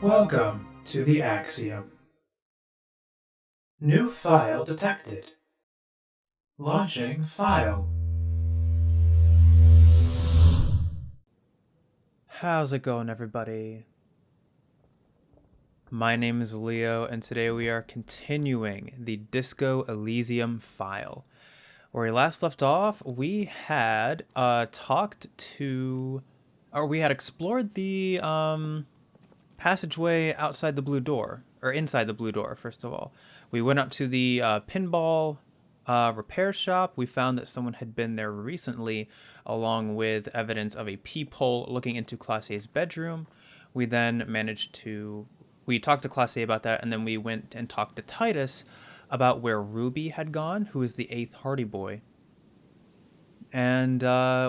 Welcome to the Axiom. New file detected. Launching file. How's it going, everybody? My name is Leo, and today we are continuing the Disco Elysium file. Where we last left off, we had explored the passageway outside the blue door, or inside the blue door, first of all. We went up to the pinball repair shop. We found that someone had been there recently, along with evidence of a peephole looking into Class A's bedroom. We then we talked to Class A about that, and then we went and talked to Titus about where Ruby had gone, who is the 8th Hardy Boy. And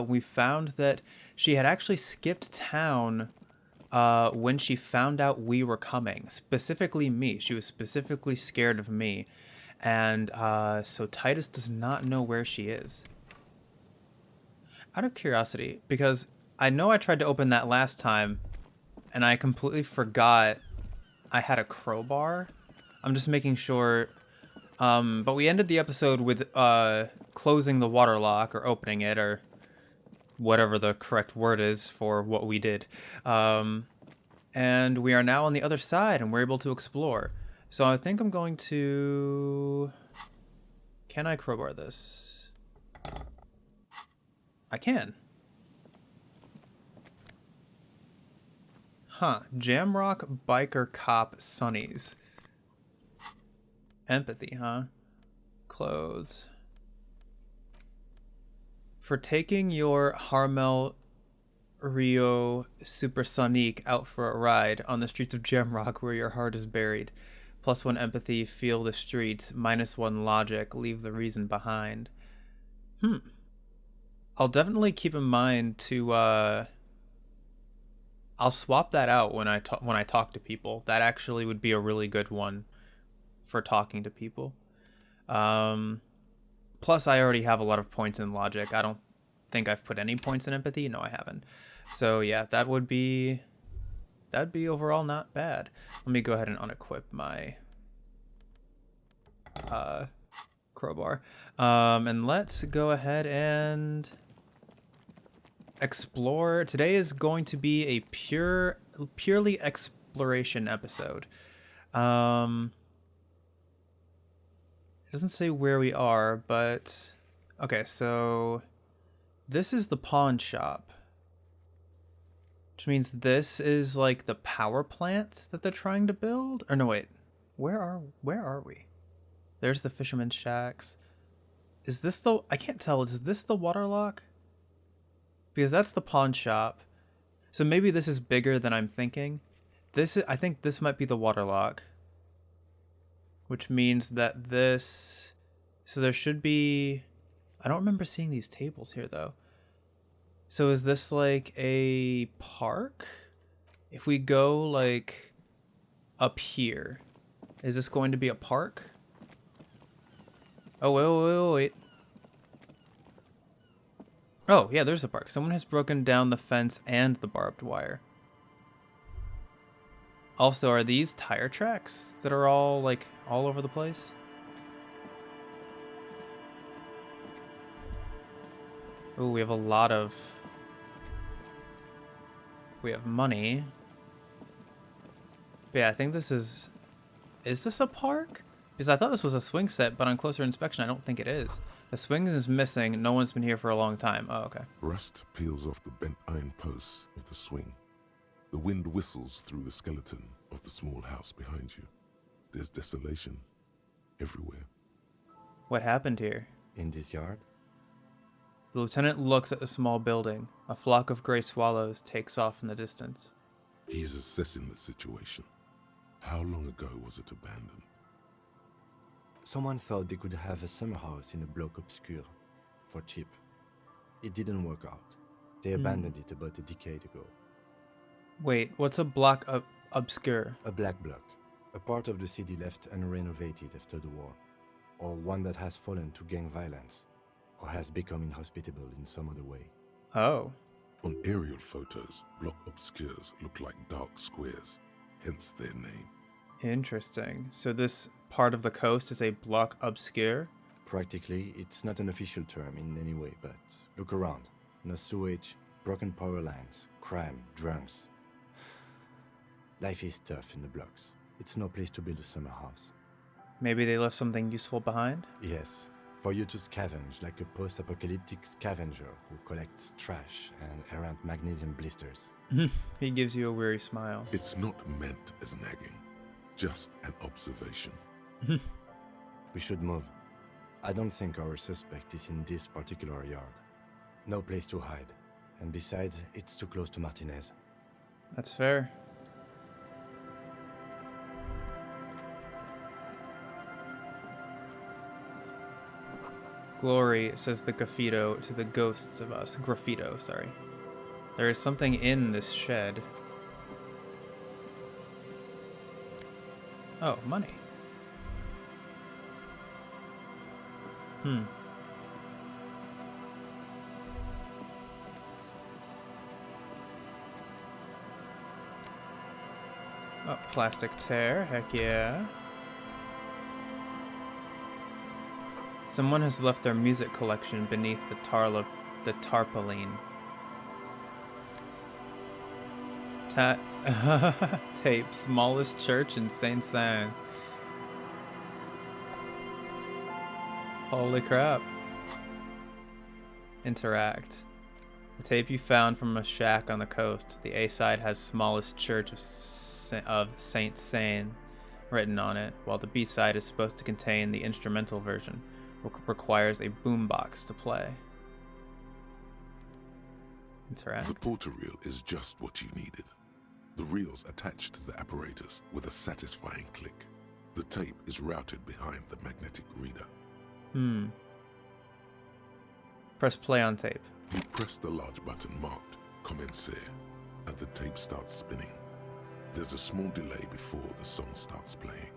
we found that she had actually skipped town when she found out we were coming, specifically me. She was specifically scared of me. And so Titus does not know where she is. Out of curiosity, because I know I tried to open that last time, and I completely forgot I had a crowbar. I'm just making sure. But we ended the episode with closing the waterlock, or opening it, or whatever the correct word is for what we did. And we are now on the other side, and we're able to explore. So I think I'm going to... Can I crowbar this? I can. Huh. Jamrock Biker Cop Sunnies. Empathy, huh? Clothes. For taking your Harmel Rio Supersonique out for a ride on the streets of Jamrock where your heart is buried. +1 empathy, feel the streets. -1 logic, leave the reason behind. I'll definitely keep in mind to I'll swap that out when I talk to people. That actually would be a really good one for talking to people. Plus, I already have a lot of points in logic. I don't think I've put any points in empathy. No, I haven't. So yeah, that'd be overall not bad. Let me go ahead and unequip my crowbar. And let's go ahead and explore. Today is going to be a purely exploration episode. It doesn't say where we are, but okay, so this is the pawn shop, which means this is like the power plant that they're trying to build. Or no, wait, where are we? There's the fisherman's shacks. Is this the? I can't tell. Is this the waterlock? Because that's the pawn shop. So maybe this is bigger than I'm thinking. I think this might be the waterlock. Which means that this... So there should be... I don't remember seeing these tables here, though. So is this like a park? If we go, like, up here, is this going to be a park? Oh, wait. Oh, yeah, there's a park. Someone has broken down the fence and the barbed wire. Also, are these tire tracks that are all, like, all over the place? Oh, we have a lot of... We have money. But yeah, I think this is... Is this a park? Because I thought this was a swing set, but on closer inspection, I don't think it is. The swing is missing. No one's been here for a long time. Oh, okay. Rust peels off the bent iron posts of the swing. The wind whistles through the skeleton of the small house behind you. There's desolation everywhere. What happened here? In this yard? The lieutenant looks at the small building. A flock of gray swallows takes off in the distance. He's assessing the situation. How long ago was it abandoned? Someone thought they could have a summer house in a bloc obscur for cheap. It didn't work out. They abandoned it about a decade ago. Wait, what's a block obscure? A black bloc. A part of the city left unrenovated after the war. Or one that has fallen to gang violence. Or has become inhospitable in some other way. Oh. On aerial photos, block obscures look like dark squares. hence their name. Interesting. So this part of the coast is a bloc obscur? Practically, it's not an official term in any way, but look around. No sewage, broken power lines, crime, drunks. Life is tough in the blocks. It's no place to build a summer house. Maybe they left something useful behind? Yes, for you to scavenge like a post-apocalyptic scavenger who collects trash and errant magnesium blisters. He gives you a weary smile. It's not meant as nagging, just an observation. We should move. I don't think our suspect is in this particular yard. No place to hide. And besides, it's too close to Martinez. That's fair. Glory, says the graffito to the ghosts of us. Graffito, sorry. There is something in this shed. Oh, money. Oh, plastic tear. Heck yeah. Someone has left their music collection beneath the tarpaulin. Tape. Smallest church in Saint-Saëns. Holy crap. Interact. The tape you found from a shack on the coast. The A-side has smallest church of Saint-Saëns written on it, while the B-side is supposed to contain the instrumental version. Requires a boombox to play. Interact. The porter reel is just what you needed. The reel's attached to the apparatus with a satisfying click. The tape is routed behind the magnetic reader. Press play on tape. You press the large button marked Commencer, and the tape starts spinning. There's a small delay before the song starts playing.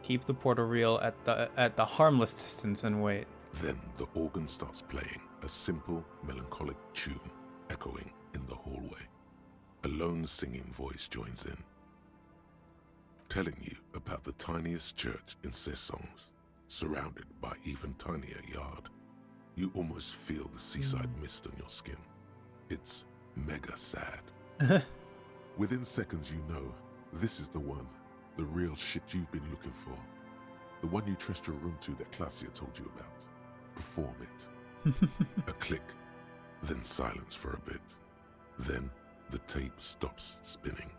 Keep the portal reel at the harmless distance and wait. Then the organ starts playing a simple, melancholic tune echoing in the hallway. A lone singing voice joins in, telling you about the tiniest church in Cessons, surrounded by even tinier yard. You almost feel the seaside mist on your skin. It's mega sad. Within seconds you know, this is the one, the real shit you've been looking for. The one you trust your room to that Claudia told you about. Perform it. A click, then silence for a bit. Then the tape stops spinning.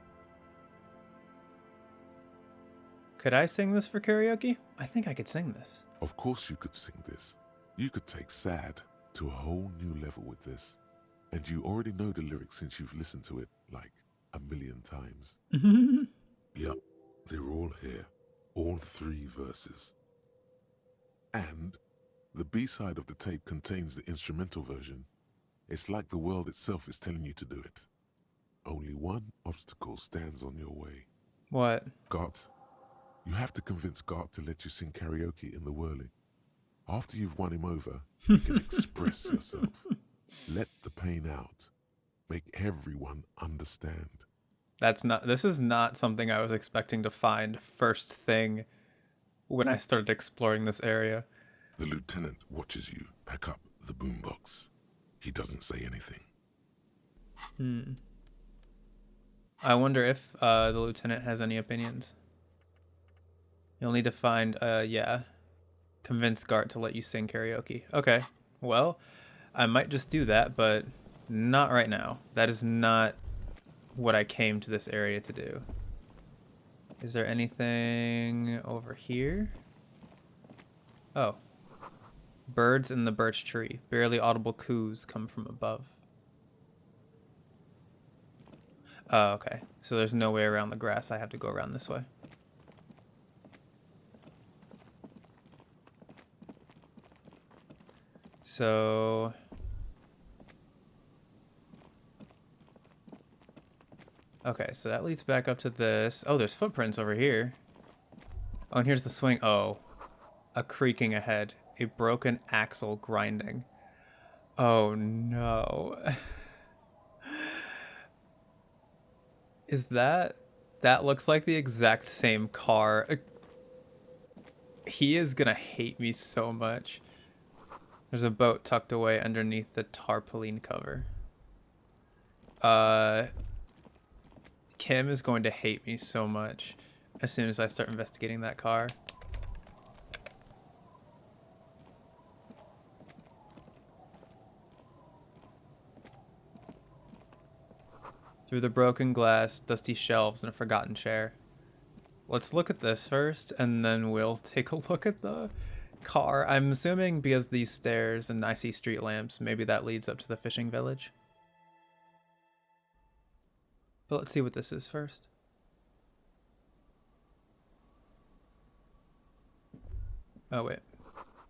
Could I sing this for karaoke? I think I could sing this. Of course you could sing this. You could take sad to a whole new level with this. And you already know the lyrics since you've listened to it like 1,000,000 times. Yup, they're all here. All 3 verses. And the B-side of the tape contains the instrumental version. It's like the world itself is telling you to do it. Only one obstacle stands on your way. What? Gart. You have to convince Gart to let you sing karaoke in the whirling. After you've won him over, you can express yourself. Let the pain out. Make everyone understand. This is not something I was expecting to find first thing when I started exploring this area. The lieutenant watches you pack up the boombox. He doesn't say anything. I wonder if the lieutenant has any opinions. You'll need to find, convince Gart to let you sing karaoke. Okay, well, I might just do that, but not right now. That is not what I came to this area to do. Is there anything over here? Oh. Birds in the birch tree. Barely audible coos come from above. Oh, okay. So there's no way around the grass. I have to go around this way. So... okay, so that leads back up to this. Oh, there's footprints over here. Oh, and here's the swing. Oh, a creaking ahead. A broken axle grinding. Oh, no. Is that That looks like the exact same car. He is gonna hate me so much. There's a boat tucked away underneath the tarpaulin cover. Kim is going to hate me so much as soon as I start investigating that car. Through the broken glass, dusty shelves, and a forgotten chair. Let's look at this first, and then we'll take a look at the car. I'm assuming because these stairs and I see street lamps, maybe that leads up to the fishing village. But let's see what this is first. Oh, wait.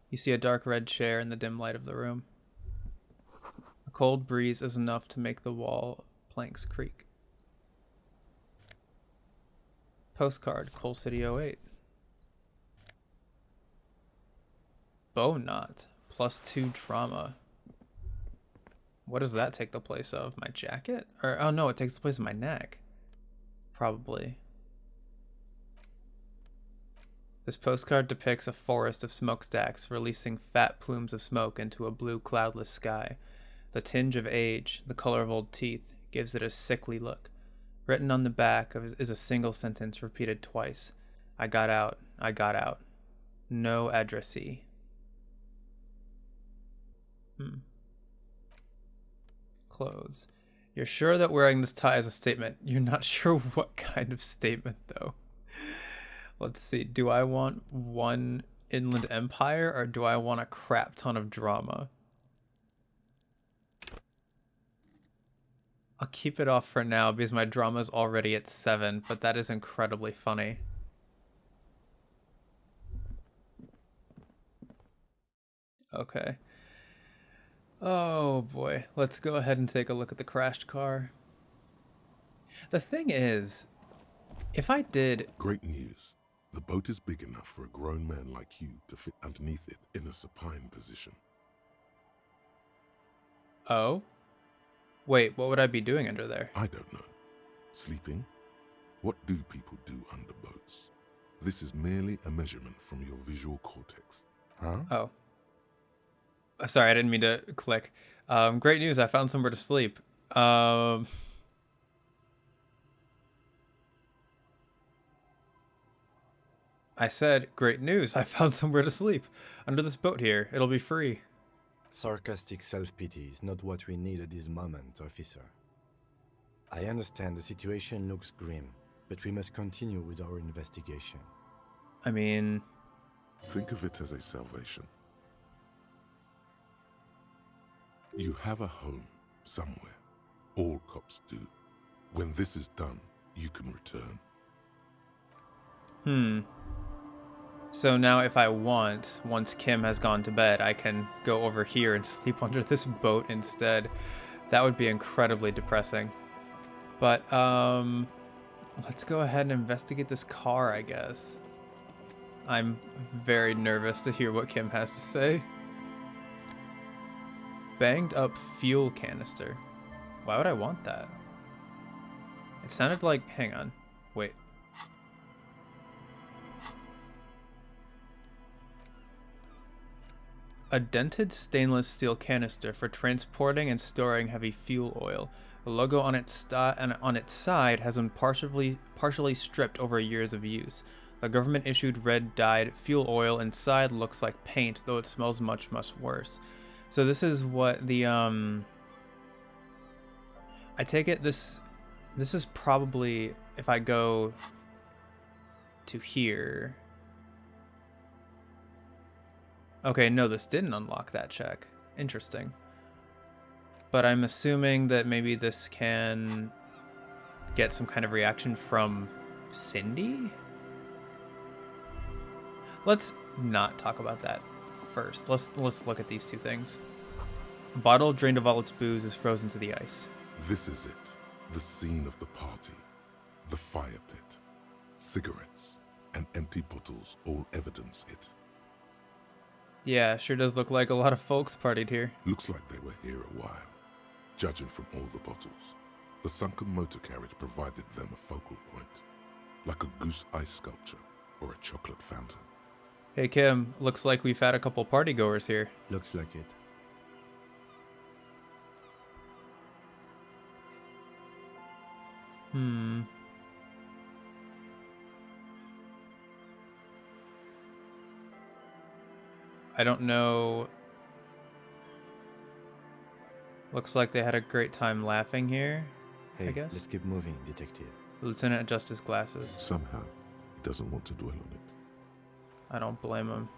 You see a dark red chair in the dim light of the room. A cold breeze is enough to make the wall planks creak. Postcard, Coal City 08. Bow knot, +2 trauma. What does that take the place of? My jacket? Or, oh no, it takes the place of my neck. Probably. This postcard depicts a forest of smokestacks releasing fat plumes of smoke into a blue cloudless sky. The tinge of age, the color of old teeth, gives it a sickly look. Written on the back is a single sentence repeated twice. I got out. I got out. No addressee. Clothes. You're sure that wearing this tie is a statement. You're not sure what kind of statement, though. Let's see. Do I want one Inland Empire, or do I want a crap ton of drama? I'll keep it off for now because my drama is already at 7, but that is incredibly funny. Okay. Oh boy. Let's go ahead and take a look at the crashed car. The thing is, if I did... Great news. The boat is big enough for a grown man like you to fit underneath it in a supine position. Oh? Wait, what would I be doing under there? I don't know. Sleeping? What do people do under boats? This is merely a measurement from your visual cortex. Huh? Oh. Sorry, I didn't mean to click. Great news, I found somewhere to sleep. I said, great news, I found somewhere to sleep. Under this boat here. It'll be free. Sarcastic self-pity is not what we need at this moment, officer. I understand the situation looks grim, but we must continue with our investigation. I mean... Think of it as a salvation. You have a home somewhere. All cops do. When this is done, you can return. So now if I want, once Kim has gone to bed, I can go over here and sleep under this boat instead. That would be incredibly depressing. But, let's go ahead and investigate this car, I guess. I'm very nervous to hear what Kim has to say. Banged up fuel canister. Why would I want that? It sounded like... Hang on. Wait. A dented stainless steel canister for transporting and storing heavy fuel oil. The logo on its side has been partially stripped over years of use. The government issued red dyed fuel oil inside looks like paint, though it smells much, much worse. So this is what the I take it this is probably, if I go to here. Okay, no, this didn't unlock that check. Interesting. But I'm assuming that maybe this can get some kind of reaction from Cindy? Let's not talk about that first. Let's look at these two things. A bottle drained of all its booze is frozen to the ice. This is it. The scene of the party. The fire pit. Cigarettes and empty bottles all evidence it. Yeah, sure does look like a lot of folks partied here. Looks like they were here a while, judging from all the bottles. The sunken motor carriage provided them a focal point. like a goose ice sculpture or a chocolate fountain. Hey Kim, looks like we've had a couple party goers here. Looks like it. I don't know. Looks like they had a great time laughing here, Hey, I guess. let's keep moving, detective. The lieutenant adjusts his glasses. Somehow, he doesn't want to dwell on it. I don't blame him.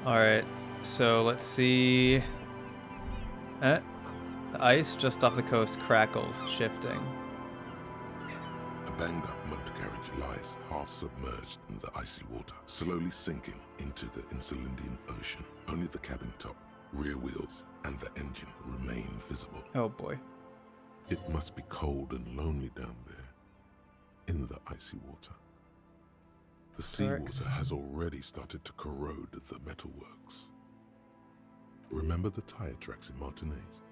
Alright, so let's see. The ice just off the coast crackles, shifting. A banged-up motor carriage lies half submerged in the icy water, slowly sinking into the Insulindian Ocean. Only the cabin top, rear wheels, and the engine remain visible. Oh boy. It must be cold and lonely down there, in the icy water. The seawater has already started to corrode the metalworks. Remember the tire tracks in Martinez?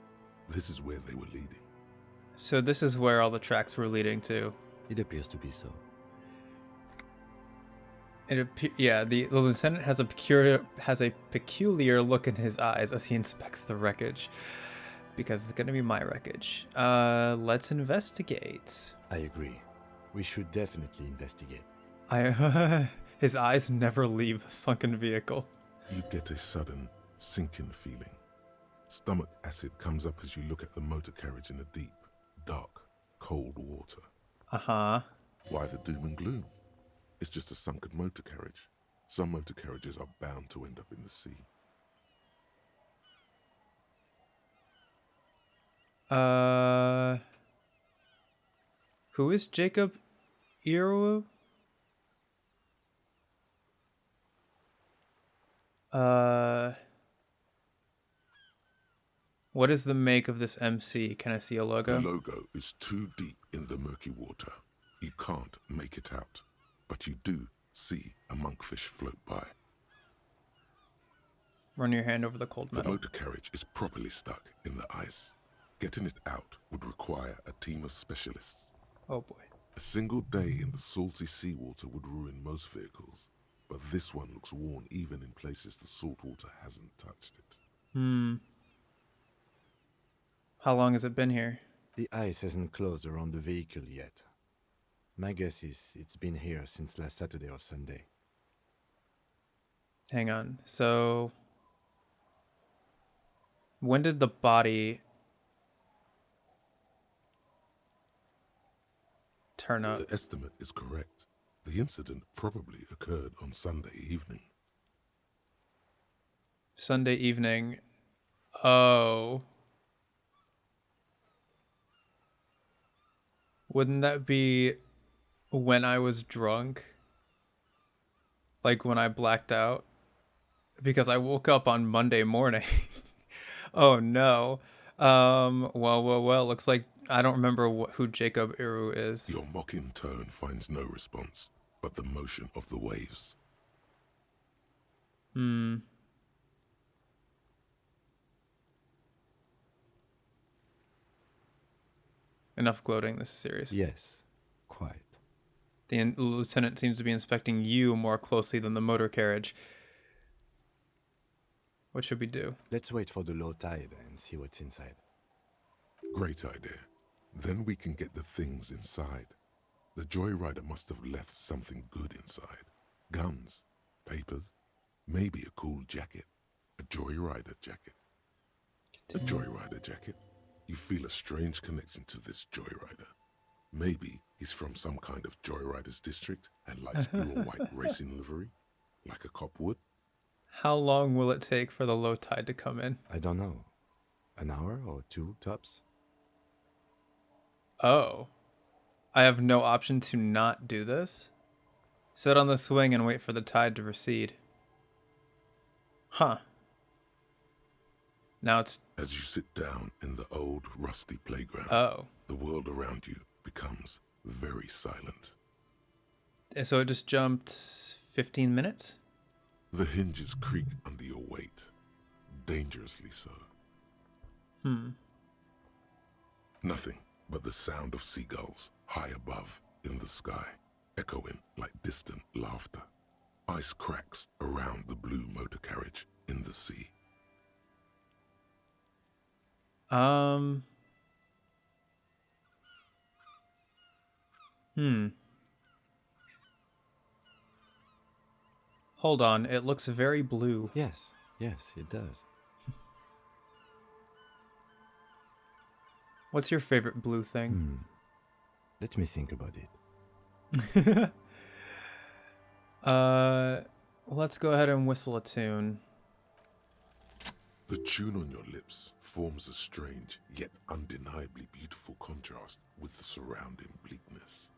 This is where they were leading. So this is where all the tracks were leading to. It appears to be so. Yeah, the lieutenant has a peculiar look in his eyes as he inspects the wreckage, because it's gonna be my wreckage. Let's investigate. I agree. We should definitely investigate. His eyes never leave the sunken vehicle. You get a sudden sinking feeling. Stomach acid comes up as you look at the motor carriage in the deep, dark, cold water. Why the doom and gloom? It's just a sunken motor carriage. Some motor carriages are bound to end up in the sea. Who is Jacob Iroh? What is the make of this MC? Can I see a logo? The logo is too deep in the murky water. You can't make it out, but you do see a monkfish float by. Run your hand over the cold The metal. motor carriage is properly stuck in the ice. Getting it out would require a team of specialists. Oh boy. A single day in the salty seawater would ruin most vehicles, but this one looks worn even in places the salt water hasn't touched it. How long has it been here? The ice hasn't closed around the vehicle yet. My guess is it's been here since last Saturday or Sunday. Hang on. So, when did the body turn up? The estimate is correct. The incident probably occurred on Sunday evening. Sunday evening. Oh. Wouldn't that be when I was drunk? Like when I blacked out? Because I woke up on Monday morning. Oh no. Well. Looks like I don't remember who Jacob Iroh is. Your mocking tone finds no response, but the motion of the waves. Enough gloating. This is serious. Yes, quite. The lieutenant seems to be inspecting you more closely than the motor carriage. What should we do? Let's wait for the low tide and see what's inside. Great idea. Then we can get the things inside. The joyrider must have left something good inside. Guns, papers, maybe a cool jacket. A joyrider jacket. A joyrider jacket. You feel a strange connection to this joyrider. Maybe he's from some kind of joyriders district and likes blue or white racing livery, like a cop would. How long will it take for the low tide to come in? I don't know. An hour or two, tops? Oh. I have no option to not do this? Sit on the swing and wait for the tide to recede. Huh. Now it's... As you sit down in the old rusty playground, Oh. the world around you becomes very silent. So it just jumped 15 minutes? The hinges creak under your weight, dangerously so. Nothing but the sound of seagulls high above in the sky, echoing like distant laughter. Ice cracks around the blue motor carriage in the sea. Hold on, it looks very blue. Yes, it does. What's your favorite blue thing? Let me think about it. Let's go ahead and whistle a tune. The tune on your lips forms a strange yet undeniably beautiful contrast with the surrounding bleakness.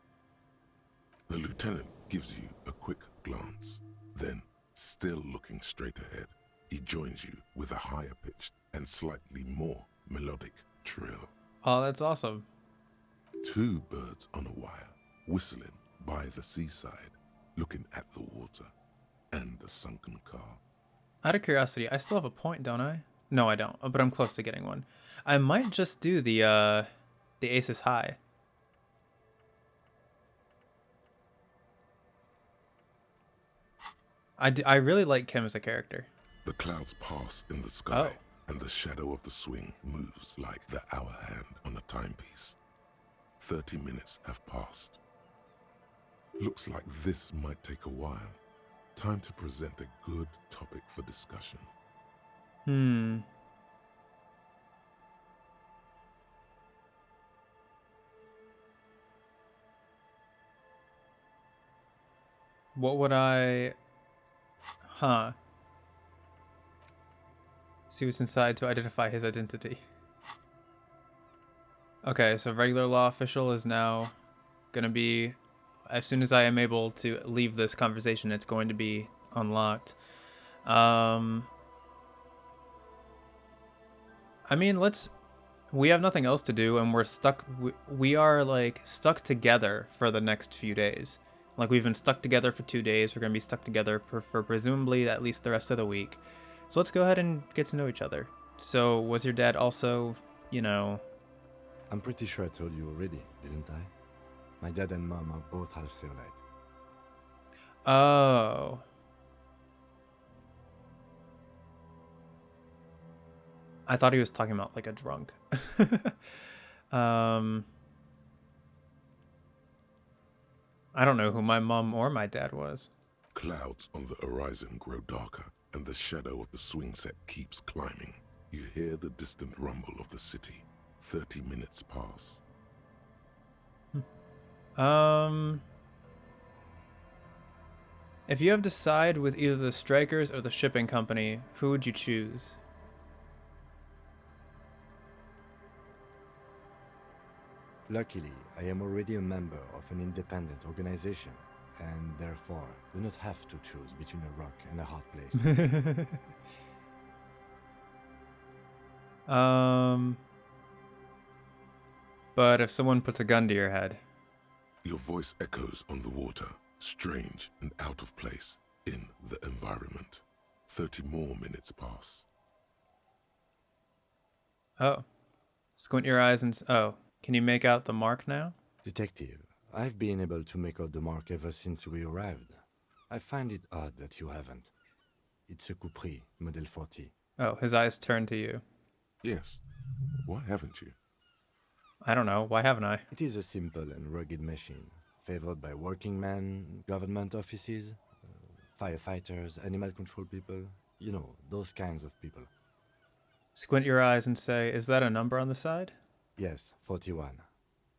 The lieutenant gives you a quick glance. Then, still looking straight ahead, he joins you with a higher-pitched and slightly more melodic trill. Oh, that's awesome. Two birds on a wire, whistling by the seaside, looking at the water and a sunken car. Out of curiosity, I still have a point, don't I? No, I don't, but I'm close to getting one. I might just do the Aces High. I really like Kim as a character. The clouds pass in the sky, Oh. and the shadow of the swing moves like the hour hand on a timepiece. 30 minutes have passed. Looks like this might take a while. Time to present a good topic for discussion. What would I... See what's inside to identify his identity. Okay, so regular law official is now gonna be... As soon as I am able to leave this conversation, it's going to be unlocked. I mean, we have nothing else to do, and we're stuck. We are like stuck together for the next few days. Like, we've been stuck together for 2 days. We're gonna be stuck together for presumably at least the rest of the week. So let's go ahead and get to know each other. So was your dad also, you know? I'm pretty sure I told you already, didn't I? My dad and mom are both half Seolite. Oh. I thought he was talking about like a drunk. I don't know who my mom or my dad was. Clouds on the horizon grow darker, and the shadow of the swing set keeps climbing. You hear the distant rumble of the city. 30 minutes pass. If you have to side with either the strikers or the shipping company, who would you choose? Luckily, I am already a member of an independent organization, and therefore do not have to choose between a rock and a hard place. But if someone puts a gun to your head. Your voice echoes on the water, strange and out of place in the environment. 30 more minutes pass. Oh. Squint your eyes and... Oh. Can you make out the mark now? Detective, I've been able to make out the mark ever since we arrived. I find it odd that you haven't. It's a Coupris, Model 40. Oh, his eyes turn to you. Yes. Why haven't you? I don't know. Why haven't I? It is a simple and rugged machine, favored by working men, government offices, firefighters, animal control people. You know, those kinds of people. Squint your eyes and say, is that a number on the side? Yes, 41.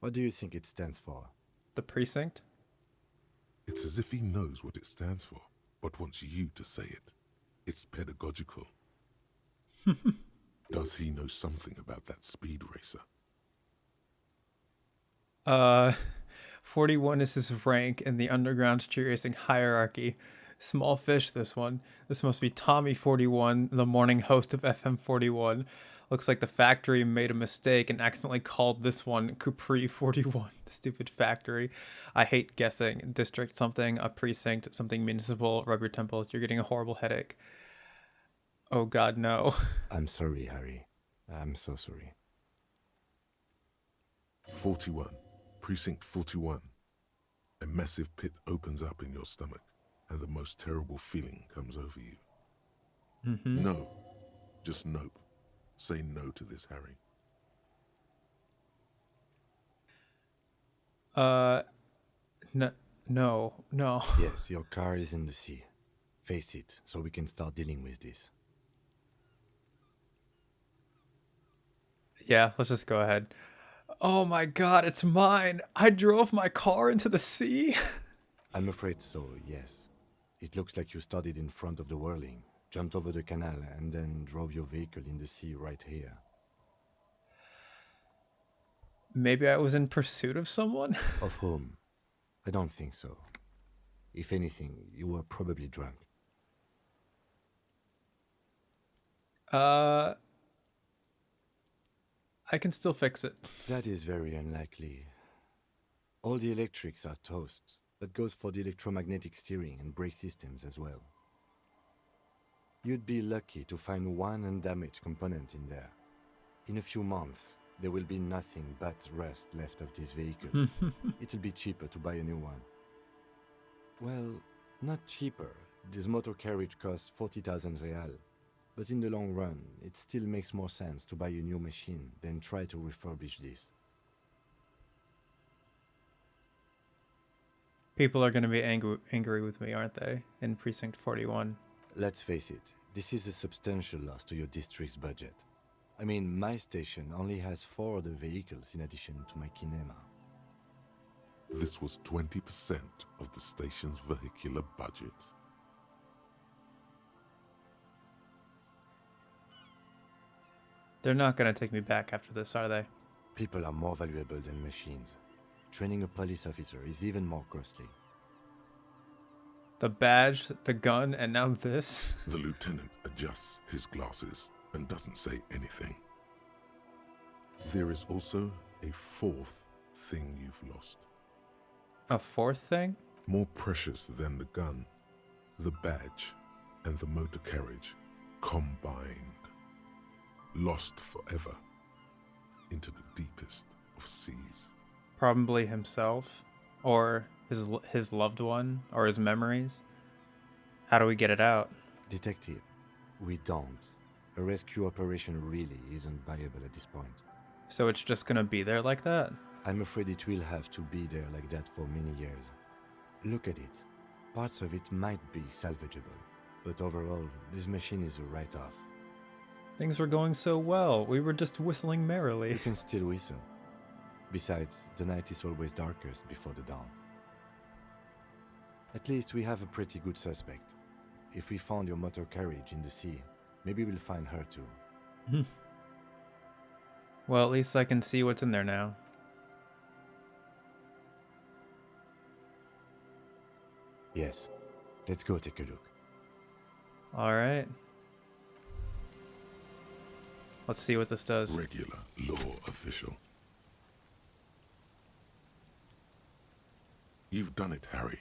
What do you think it stands for? The precinct? It's as if he knows what it stands for, but wants you to say it. It's pedagogical. Does he know something about that speed racer? 41 is his rank in the underground street racing hierarchy. Small fish, this one. This must be Tommy 41, the morning host of FM 41. Looks like the factory made a mistake and accidentally called this one Coupris 41. Stupid factory. I hate guessing. District something, a precinct, something municipal. Rub your temples. You're getting a horrible headache. Oh God, no. I'm sorry, Harry. I'm so sorry. 41. Precinct 41. A massive pit opens up in your stomach, and the most terrible feeling comes over you. No. Just nope. Say no to this, Harry. No, no. Yes, your car is in the sea. Face it, so we can start dealing with this. Yeah, let's just go ahead. Oh my god, it's mine. I drove my car into the sea. I'm afraid so, yes. It looks like you started in front of the whirling, jumped over the canal, and then drove your vehicle in the sea right here. Maybe I was in pursuit of someone? Of whom? I don't think so. If anything, you were probably drunk. I can still fix it. That is very unlikely. All the electrics are toast. That goes for the electromagnetic steering and brake systems as well. You'd be lucky to find one undamaged component in there. In a few months, there will be nothing but rust left of this vehicle. It'll be cheaper to buy a new one. Well, not cheaper. This motor carriage costs 40,000 real. But in the long run, it still makes more sense to buy a new machine than try to refurbish this. People are going to be angry with me, aren't they? In Precinct 41. Let's face it, this is a substantial loss to your district's budget. I mean, my station only has 4 other vehicles in addition to my kinema. This was 20% of the station's vehicular budget. They're not going to take me back after this, are they? People are more valuable than machines. Training a police officer is even more costly. The badge, the gun, and now this? The lieutenant adjusts his glasses and doesn't say anything. There is also a 4th thing you've lost. A 4th thing? More precious than the gun, the badge, and the motor carriage combined. Lost forever into the deepest of seas. Probably himself, or his loved one, or his memories. How do we get it out? Detective, we don't. A rescue operation really isn't viable at this point. So it's just gonna be there like that? I'm afraid it will have to be there like that for many years. Look at it. Parts of it might be salvageable, but overall, this machine is a write-off. Things were going so well. We were just whistling You merrily. can still whistle. Besides, the night is always darkest before the dawn. At least we have a pretty good suspect. If we found your motor carriage in the sea, maybe we'll find her too. Well, at least I can see what's in there now. Yes. Let's go take a look. Alright. Let's see what this does. Regular law official. You've done it, Harry.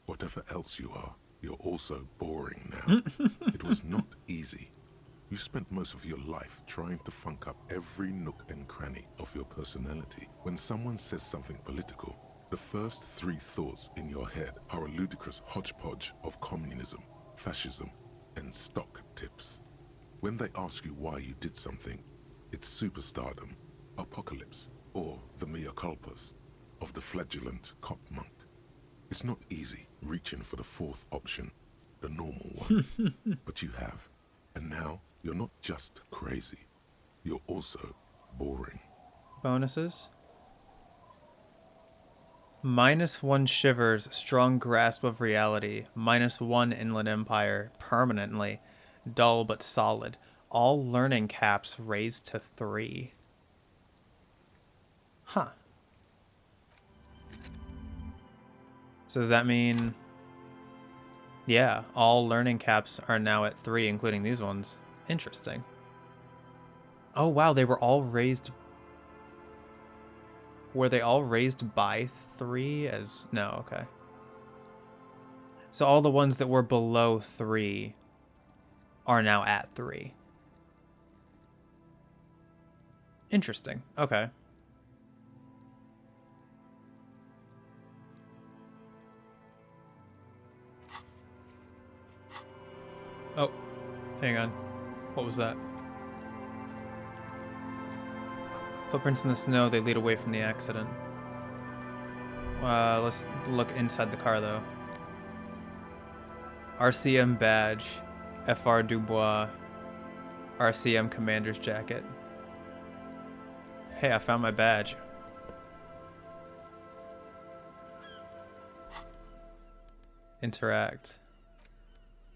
Whatever else you are, you're also boring now. It was not easy. You spent most of your life trying to funk up every nook and cranny of your personality. When someone says something political, the first 3 thoughts in your head are a ludicrous hodgepodge of communism, fascism, and stock tips. When they ask you why you did something, it's superstardom, apocalypse, or the mea culpas of the flagellant cop monk. It's not easy reaching for the 4th option, the normal one, but you have. And now, you're not just crazy, you're also boring. Bonuses. -1 shivers, strong grasp of reality. -1 inland empire, permanently. Dull but solid. All learning caps raised to 3. Huh. So does that mean... Yeah, all learning caps are now at 3, including these ones. Interesting. Oh wow, they were all raised... Were they all raised by 3 as... No, okay. So all the ones that were below 3 are now at 3. Interesting. Okay. Oh, hang on. What was that? Footprints in the snow, they lead away from the accident. Let's look inside the car, though. RCM badge. FR Dubois. RCM commander's jacket. Hey, I found my badge. Interact.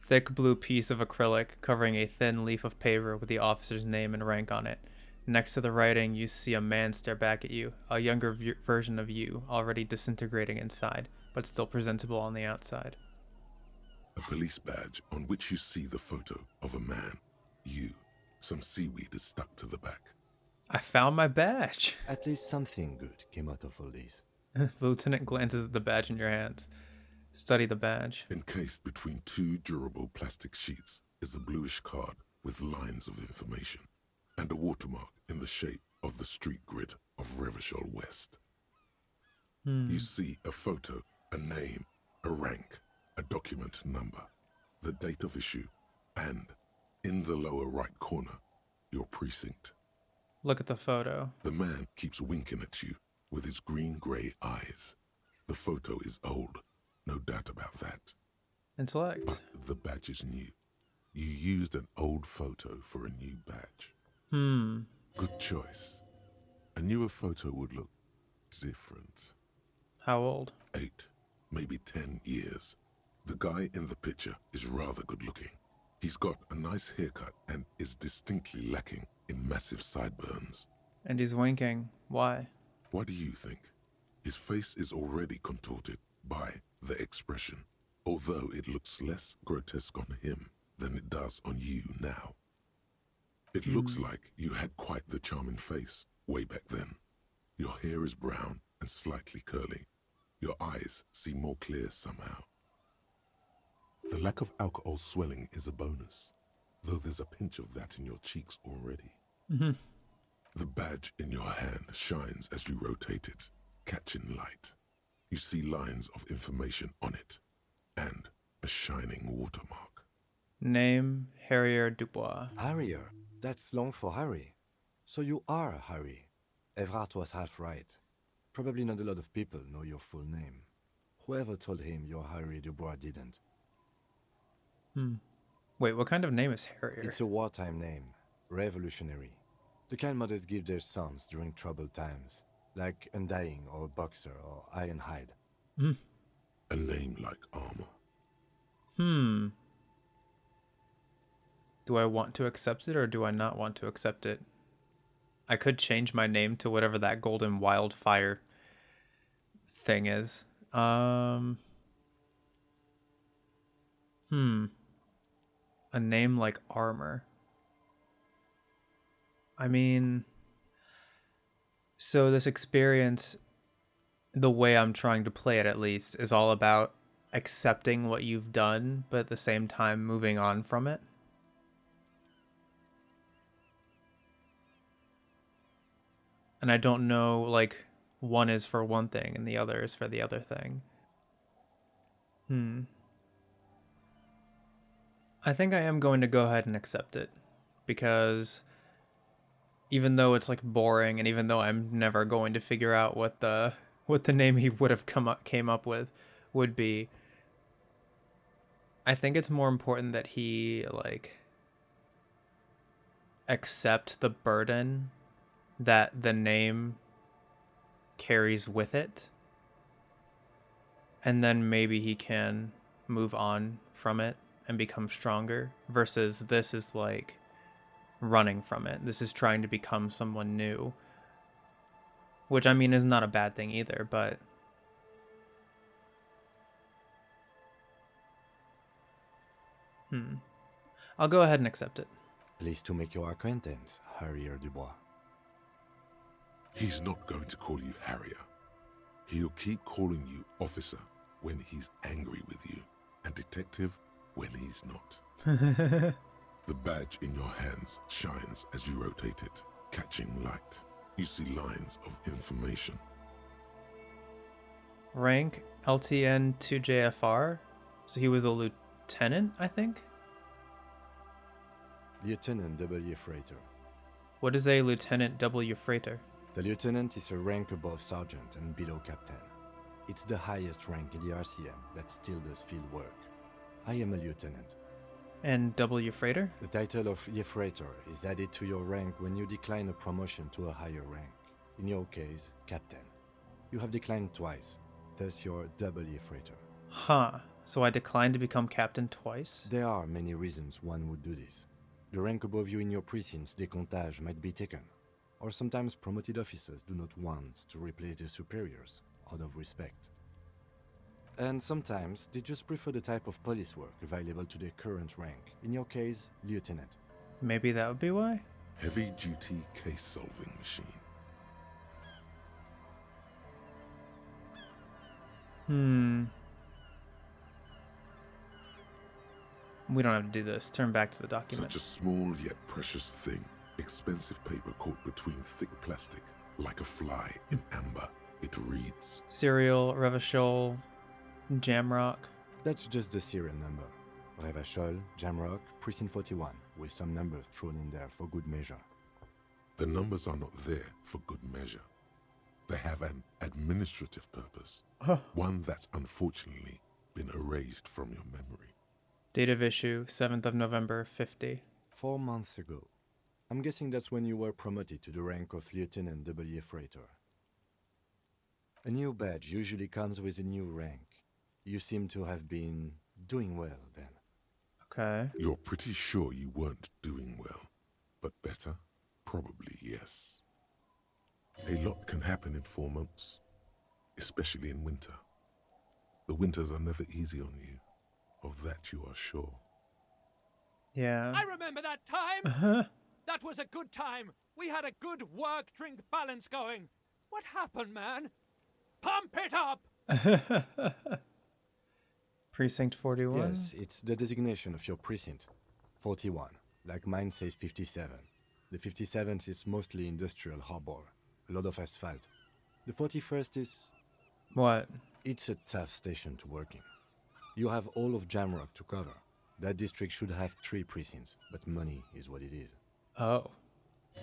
Thick blue piece of acrylic covering a thin leaf of paper with the officer's name and rank on it. Next to the writing, you see a man stare back at you, a younger version of you, already disintegrating inside, but still presentable on the outside. A police badge on which you see the photo of a man. You. Some seaweed is stuck to the back. I found my badge. At least something good came out of all this. The lieutenant glances at the badge in your hands. Study the badge. Encased between two durable plastic sheets is a bluish card with lines of information and a watermark in the shape of the street grid of Revachol West. You see a photo, a name, a rank, a document number, the date of issue, and, in the lower right corner, your precinct. Look at the photo. The man keeps winking at you with his green-grey eyes. The photo is old, no doubt about that. Intellect. But the badge is new. You used an old photo for a new badge. Good choice. A newer photo would look different. How old? 8, maybe 10 years. The guy in the picture is rather good looking. He's got a nice haircut and is distinctly lacking in massive sideburns. And he's winking. Why? What do you think? His face is already contorted by the expression, although it looks less grotesque on him than it does on you now. It looks like you had quite the charming face way back then. Your hair is brown and slightly curly. Your eyes seem more clear somehow. The lack of alcohol swelling is a bonus, though there's a pinch of that in your cheeks already. The badge in your hand shines as you rotate it, catching light. You see lines of information on it, and a shining watermark. Name, Harrier Dubois. Harrier? That's long for Harry. So you are Harry. Evrard was half right. Probably not a lot of people know your full name. Whoever told him you're Harry Dubois didn't. Wait, what kind of name is Harrier? It's a wartime name. Revolutionary. The kind mothers give their sons during troubled times. Like Undying or Boxer or Ironhide. A name like armor. Do I want to accept it or do I not want to accept it? I could change my name to whatever that golden wildfire thing is. A name like armor. I mean, so this experience, the way I'm trying to play it at least, is all about accepting what you've done, but at the same time moving on from it. And I don't know, like, one is for one thing and the other is for the other thing. I think I am going to go ahead and accept it, because even though it's like boring and even though I'm never going to figure out what the name he would have came up with would be, I think it's more important that he like accept the burden that the name carries with it, and then maybe he can move on from it and become stronger, versus this is like running from it. This is trying to become someone new, which I mean is not a bad thing either, but I'll go ahead and accept it. Pleased to make your acquaintance, Harrier Dubois. He's not going to call you Harrier. He'll keep calling you officer when he's angry with you, and detective when he's not. The badge in your hands shines as you rotate it, catching light. You see lines of information. Rank LTN 2JFR. So he was a lieutenant, I think? Lieutenant W. Freighter. What is a Lieutenant W. Freighter? The lieutenant is a rank above sergeant and below captain. It's the highest rank in the RCM that still does field work. I am a lieutenant. And W. Freighter? The title of Freighter is added to your rank when you decline a promotion to a higher rank. In your case, captain. You have declined twice, thus you're W. Freighter. Huh. So I declined to become captain twice? There are many reasons one would do this. The rank above you in your precinct's decomptage might be taken, or sometimes promoted officers do not want to replace their superiors out of respect. And sometimes they just prefer the type of police work available to their current rank, in your case, lieutenant. Maybe that would be why? Heavy-duty case-solving machine. We don't have to do this. Turn back to the document. Such a small yet precious thing. Expensive paper caught between thick plastic, like a fly in amber. It reads. Serial, Revachol, Jamrock. That's just the serial number. Revachol, Jamrock, Precinct 41, with some numbers thrown in there for good measure. The numbers are not there for good measure. They have an administrative purpose. One that's unfortunately been erased from your memory. Date of issue, 7th of November, 50. 4 months ago. I'm guessing that's when you were promoted to the rank of Lieutenant W. Freighter. A new badge usually comes with a new rank. You seem to have been doing well then. Okay. You're pretty sure you weren't doing well, but better? Probably yes. A lot can happen in 4 months, especially in winter. The winters are never easy on you, of that you are sure. Yeah. I remember that time! That was a good time. We had a good work-drink balance going. What happened, man? Pump it up! Precinct 41? Yes, it's the designation of your precinct. 41. Like mine says 57. The 57th is mostly industrial harbor. A lot of asphalt. The 41st is... What? It's a tough station to work in. You have all of Jamrock to cover. That district should have 3 precincts, but money is what it is. Oh.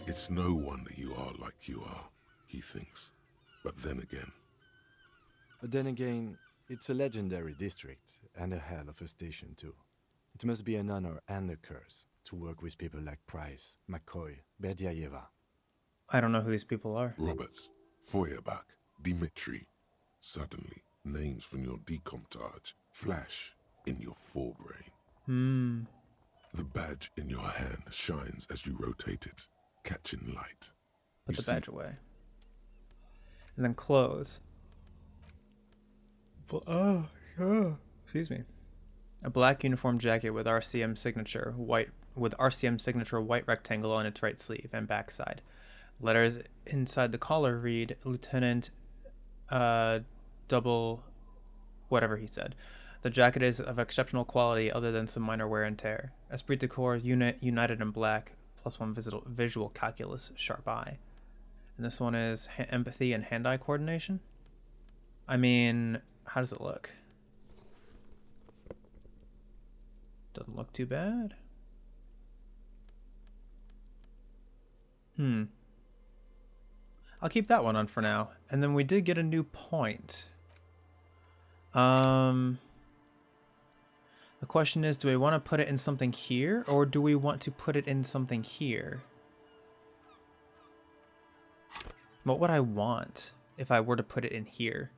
It's no wonder you are like you are, he thinks. But then again, it's a legendary district, and a hell of a station too. It must be an honor and a curse to work with people like Price, McCoy, Berdiayeva. I don't know who these people are. Roberts, Feuerbach, Dimitri. Suddenly, names from your decomptage flash in your forebrain. The badge in your hand shines as you rotate it, catching light. Put the badge away. And then clothes. Excuse me. A black uniform jacket with RCM signature white rectangle on its right sleeve and backside. Letters inside the collar read Lieutenant double whatever he said. The jacket is of exceptional quality other than some minor wear and tear. Esprit de corps united in black, +1 visual calculus, sharp eye. And this one is empathy and hand-eye coordination. I mean, how does it look? Doesn't look too bad. I'll keep that one on for now. And then we did get a new point. The question is, do we want to put it in something here, or do we want to put it in something here? What would I want if I were to put it in here?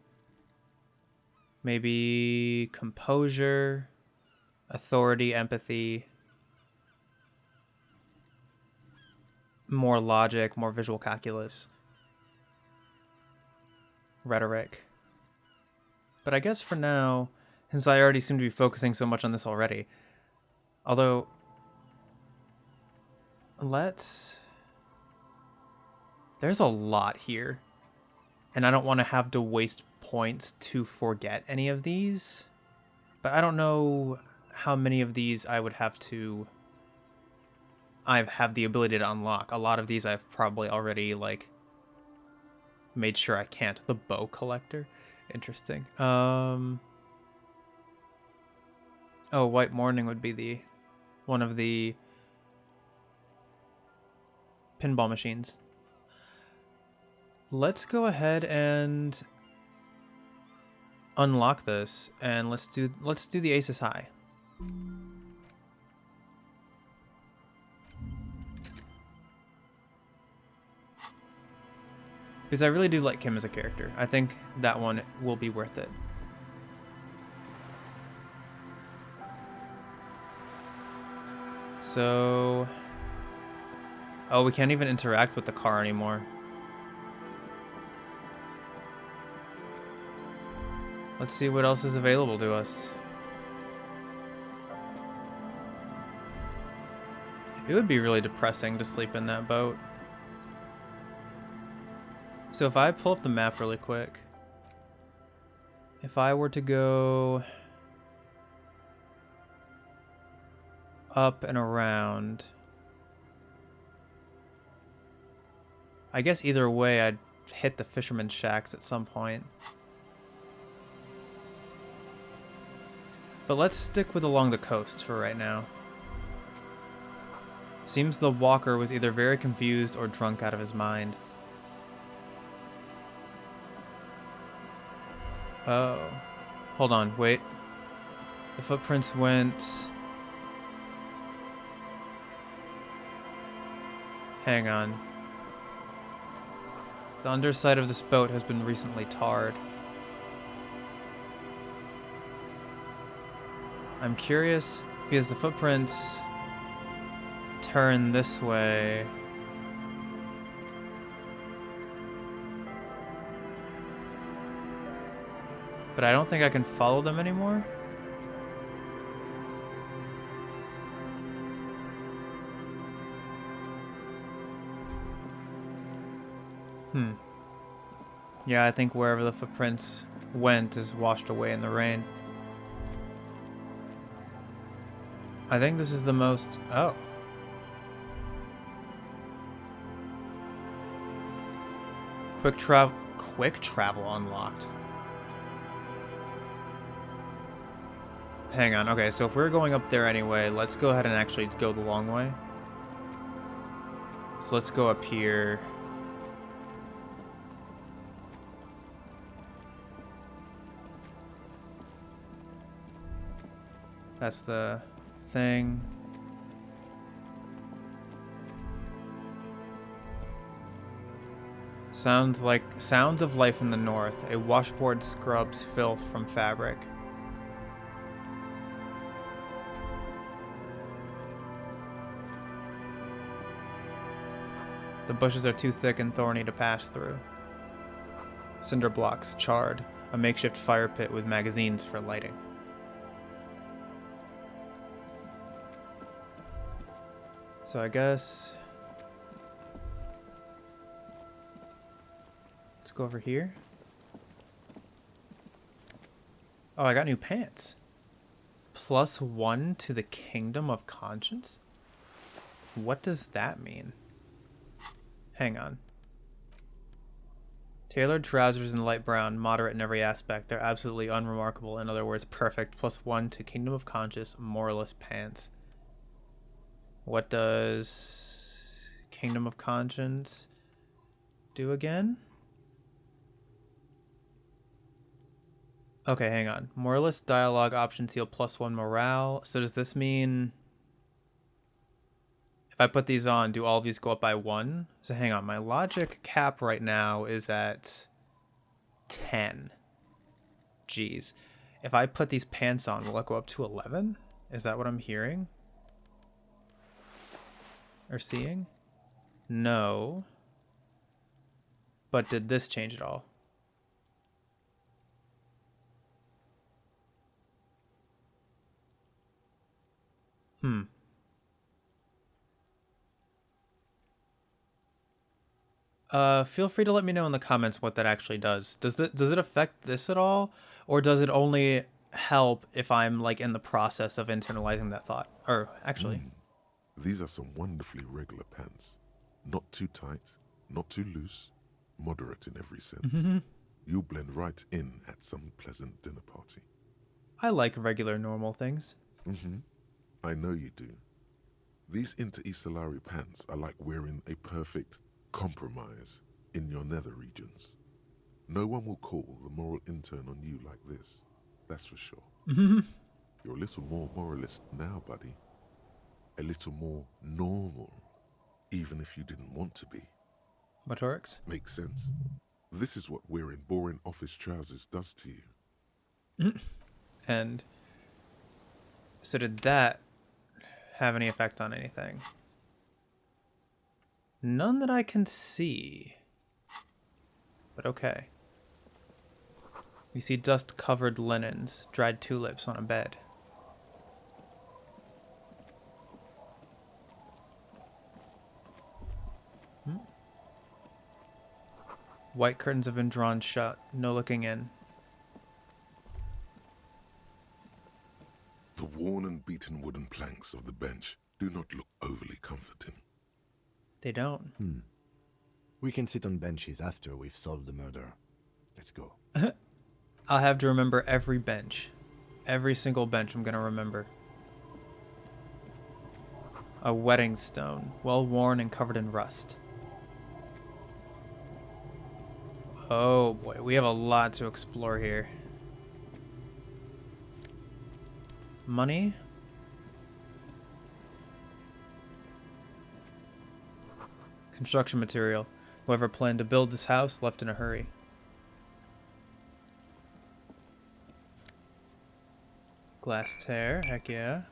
Maybe composure, authority, empathy, more logic, more visual calculus, rhetoric. But I guess for now, since I already seem to be focusing so much on this already, although there's a lot here, and I don't want to have to waste points to forget any of these, but I don't know how many of these I have the ability to unlock. A lot of these I've probably already made sure I can't. The bow collector. Interesting. Oh, White Morning would be the one of the pinball machines. Let's go ahead and unlock this, and let's do the Aces High. Because I really do like Kim as a character. I think that one will be worth it. So... oh, we can't even interact with the car anymore. Let's see what else is available to us. It would be really depressing to sleep in that boat. So if I pull up the map really quick, if I were to go up and around, I guess either way I'd hit the fisherman's shacks at some point. But let's stick with along the coast for right now. Seems the walker was either very confused or drunk out of his mind. Oh. Hold on, wait. The footprints went... hang on. The underside of this boat has been recently tarred. I'm curious because the footprints turn this way. But I don't think I can follow them anymore. Yeah, I think wherever the footprints went is washed away in the rain. I think this is the most... oh. Quick travel unlocked. Hang on. Okay, so if we're going up there anyway, let's go ahead and actually go the long way. So let's go up here. That's the thing. Sounds of life in the north. A washboard scrubs filth from fabric. The bushes are too thick and thorny to pass through. Cinder blocks charred. A makeshift fire pit with magazines for lighting. So I guess... let's go over here. Oh, I got new pants. +1 to the Kingdom of Conscience? What does that mean? Hang on. Tailored trousers in light brown, moderate in every aspect. They're absolutely unremarkable. In other words, perfect. +1 to Kingdom of Conscience, moralist pants. What does Kingdom of Conscience do again? Okay, hang on. Moralist dialogue options heal +1 morale. So does this mean if I put these on, do all of these go up by 1? So hang on. My logic cap right now is at 10. Jeez. If I put these pants on, will it go up to 11? Is that what I'm hearing? Or seeing? No. But did this change at all? Feel free to let me know in the comments what that actually does. Does it affect this at all? Or does it only help if I'm like in the process of internalizing that thought? Or actually... These are some wonderfully regular pants. Not too tight, not too loose. moderate in every sense. You'll blend right in at some pleasant dinner party. I like regular, normal things. I know you do. These inter-Isolari pants are like wearing a perfect compromise in your nether regions. No one will call the moral intern on you like this, that's for sure. You're a little more moralist now, buddy. A little more normal, even if you didn't want to be. Motorix? Makes sense. This is what wearing boring office trousers does to you. And so did that have any effect on anything? None that I can see. But okay. You see dust-covered linens, dried tulips on a bed. White curtains have been drawn shut, no looking in. The worn and beaten wooden planks of the bench do not look overly comforting. They don't. We can sit on benches after we've solved the murder. Let's go. I'll have to remember every bench. Every single bench I'm gonna remember. A wedding stone, well worn and covered in rust. Oh boy, we have a lot to explore here. Money? Construction material. Whoever planned to build this house left in a hurry. Glass tear, heck yeah.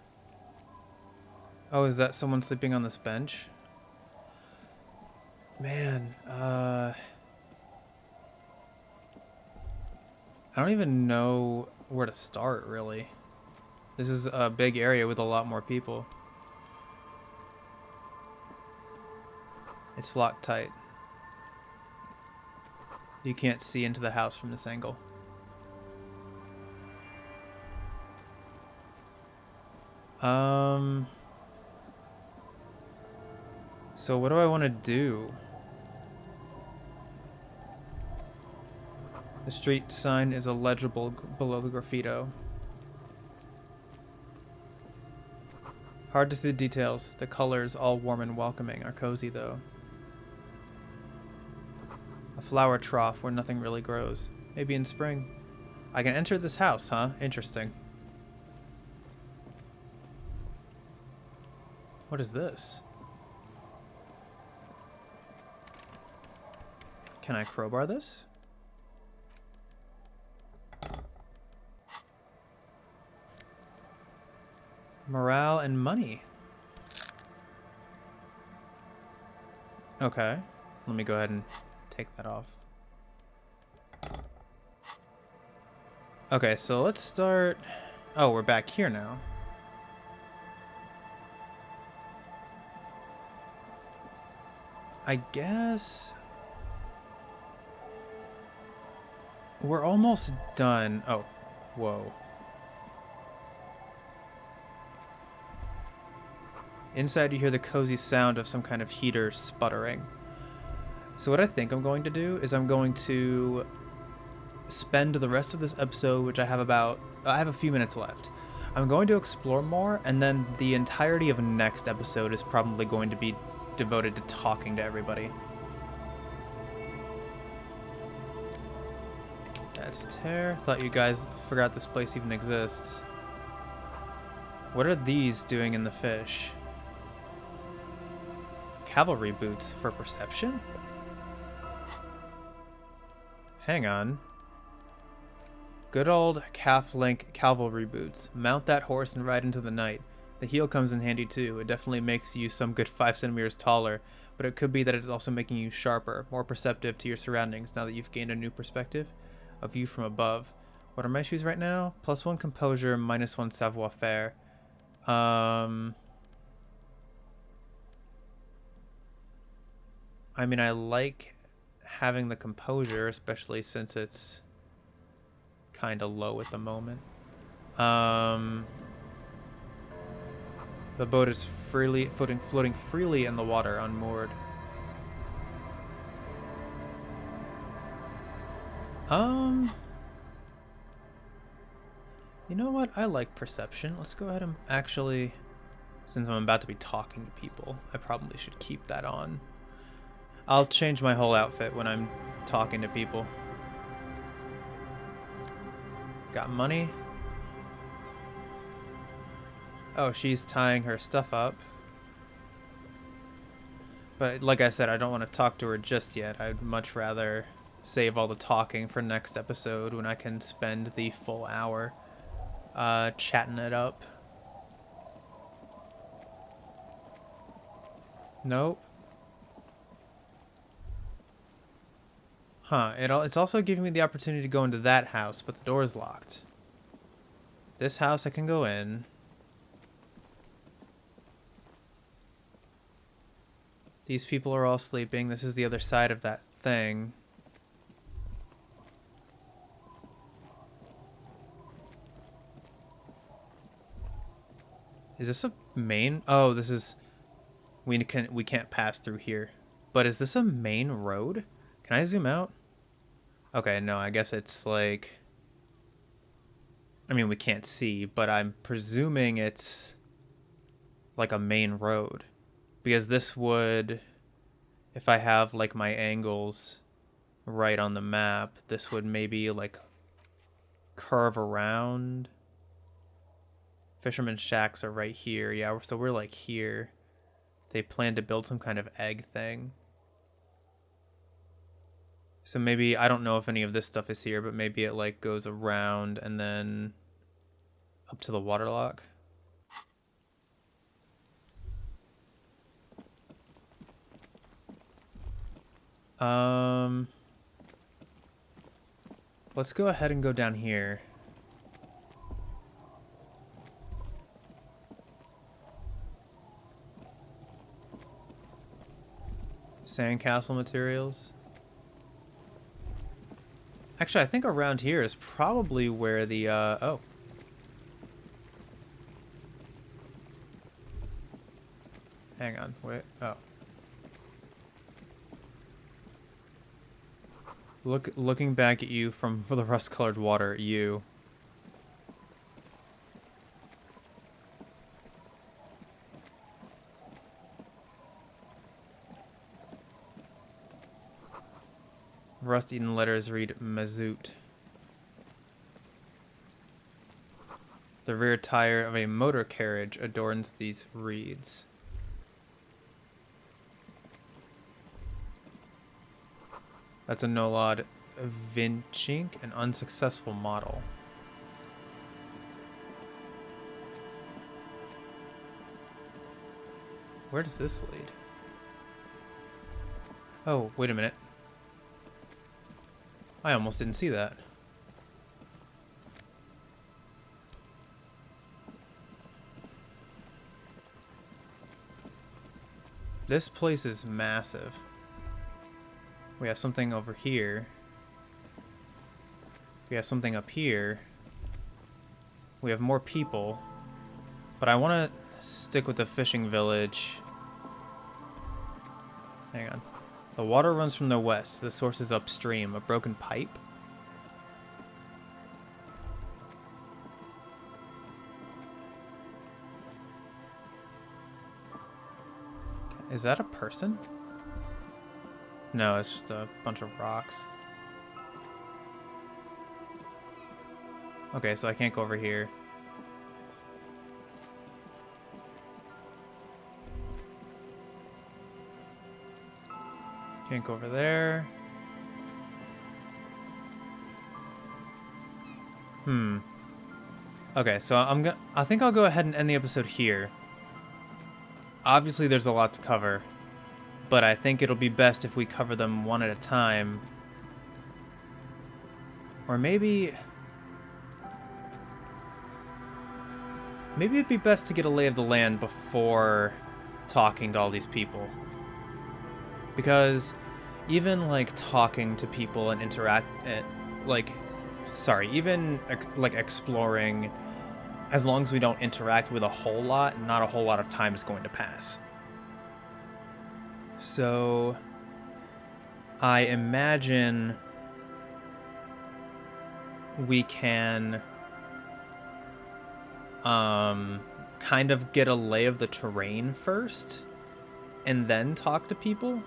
Oh, is that someone sleeping on this bench? Man, I don't even know where to start, really. This is a big area with a lot more people. It's locked tight. You can't see into the house from this angle. So what do I want to do? The street sign is illegible below the graffito. Hard to see the details. The colors, all warm and welcoming, are cozy though. A flower trough where nothing really grows. Maybe in spring. I can enter this house, huh? Interesting. What is this? Can I crowbar this? Morale and money. Okay. Let me go ahead and take that off. Okay, so let's start... Oh, we're back here now. I guess... We're almost done. Oh, whoa. Inside you hear the cozy sound of some kind of heater sputtering. So what I think I'm going to do is I'm going to spend the rest of this episode, which I have a few minutes left. I'm going to explore more, and then the entirety of next episode is probably going to be devoted to talking to everybody. That's tear. Thought you guys forgot this place even exists. What are these doing in the fish? Cavalry boots for perception? Hang on. Good old calf-link cavalry boots. Mount that horse and ride into the night. The heel comes in handy too. It definitely makes you some good 5 centimeters taller, but it could be that it's also making you sharper, more perceptive to your surroundings now that you've gained a new perspective. A view from above. What are my shoes right now? +1 composure, -1 savoir-faire. I mean, I like having the composure, especially since it's kind of low at the moment. The boat is floating freely in the water, unmoored. You know what? I like perception. Let's go ahead and actually, since I'm about to be talking to people, I probably should keep that on. I'll change my whole outfit when I'm talking to people. Got money. Oh, she's tying her stuff up. But like I said, I don't want to talk to her just yet. I'd much rather save all the talking for next episode when I can spend the full hour chatting it up. Nope. Huh, it's also giving me the opportunity to go into that house, but the door is locked. This house I can go in. These people are all sleeping. This is the other side of that thing. Is this a main? Oh, this is... We can't pass through here. But is this a main road? Can I zoom out? Okay, no, I guess it's like... I mean, we can't see, but I'm presuming it's like a main road. Because this would... If I have like my angles right on the map, this would maybe like curve around. Fisherman's shacks are right here. Yeah, so we're like here. They plan to build some kind of egg thing. So maybe, I don't know if any of this stuff is here, but maybe it like goes around and then up to the waterlock. Let's go ahead and go down here. Sandcastle materials. Actually, I think around here is probably where the, oh. Hang on, wait, oh. Looking back at you from the rust-colored water, you. Rust-eaten letters read Mazoot. The rear tire of a motor carriage adorns these reeds. That's a Nolod Vinchink, an unsuccessful model. Where does this lead? Oh, wait a minute. I almost didn't see that. This place is massive. We have something over here. We have something up here. We have more people. But I want to stick with the fishing village. Hang on. The water runs from the west. The source is upstream. A broken pipe? Is that a person? No, it's just a bunch of rocks. Okay, so I can't go over here. Can't go over there. Okay, so I think I'll go ahead and end the episode here. Obviously there's a lot to cover, but I think it'll be best if we cover them one at a time. Or maybe it'd be best to get a lay of the land before talking to all these people. Because even like talking to people and exploring, as long as we don't interact with a whole lot, not a whole lot of time is going to pass. So I imagine we can kind of get a lay of the terrain first and then talk to people.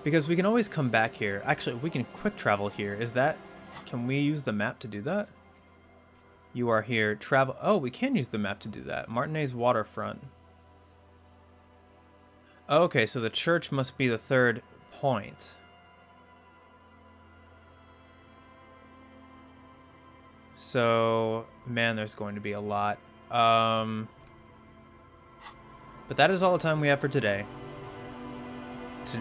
Because we can always come back here. Actually, we can quick travel here. Can we use the map to do that? You are here. Travel. Oh, we can use the map to do that. Martinez waterfront. Okay, so the church must be the third point. So, man, there's going to be a lot. But that is all the time we have for today.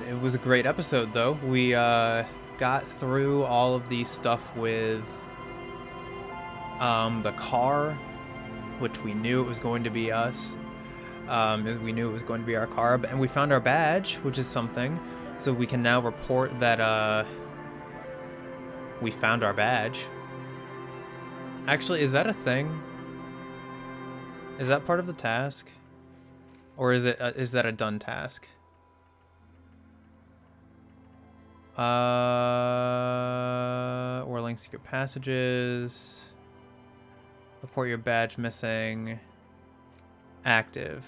It was a great episode, though. We got through all of the stuff with the car, which we knew it was going to be us. We knew it was going to be our car, and we found our badge, which is something. So we can now report that we found our badge. Actually, is that a thing? Is that part of the task? Or is that a done task? Whirling secret passages. Report your badge missing. Active.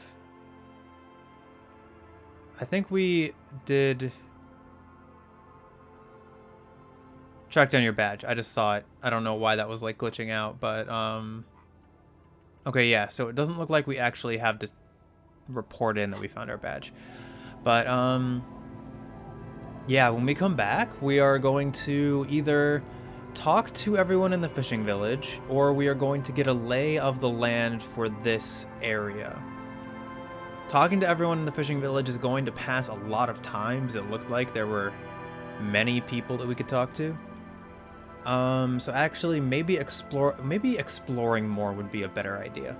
I think we did track down your badge. I just saw it. I don't know why that was like glitching out, but okay, yeah, so it doesn't look like we actually have to report in that we found our badge. But yeah, when we come back, we are going to either talk to everyone in the fishing village, or we are going to get a lay of the land for this area. Talking to everyone in the fishing village is going to pass a lot of times. It looked like there were many people that we could talk to. So actually, maybe exploring more would be a better idea.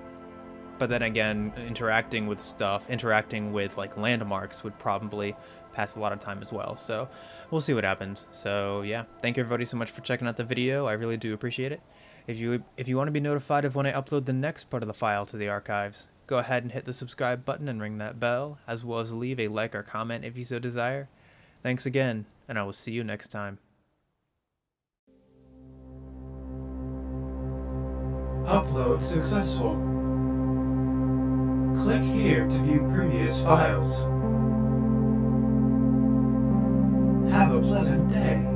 But then again, interacting with like landmarks would probably pass a lot of time as well. So we'll see what happens. So yeah, thank you everybody so much for checking out the video. I really do appreciate it. If you want to be notified of when I upload the next part of the file to the archives, go ahead and hit the subscribe button and ring that bell, as well as leave a like or comment if you so desire. Thanks again, and I will see you next time. Upload successful. Click here to view previous files. Have a pleasant day.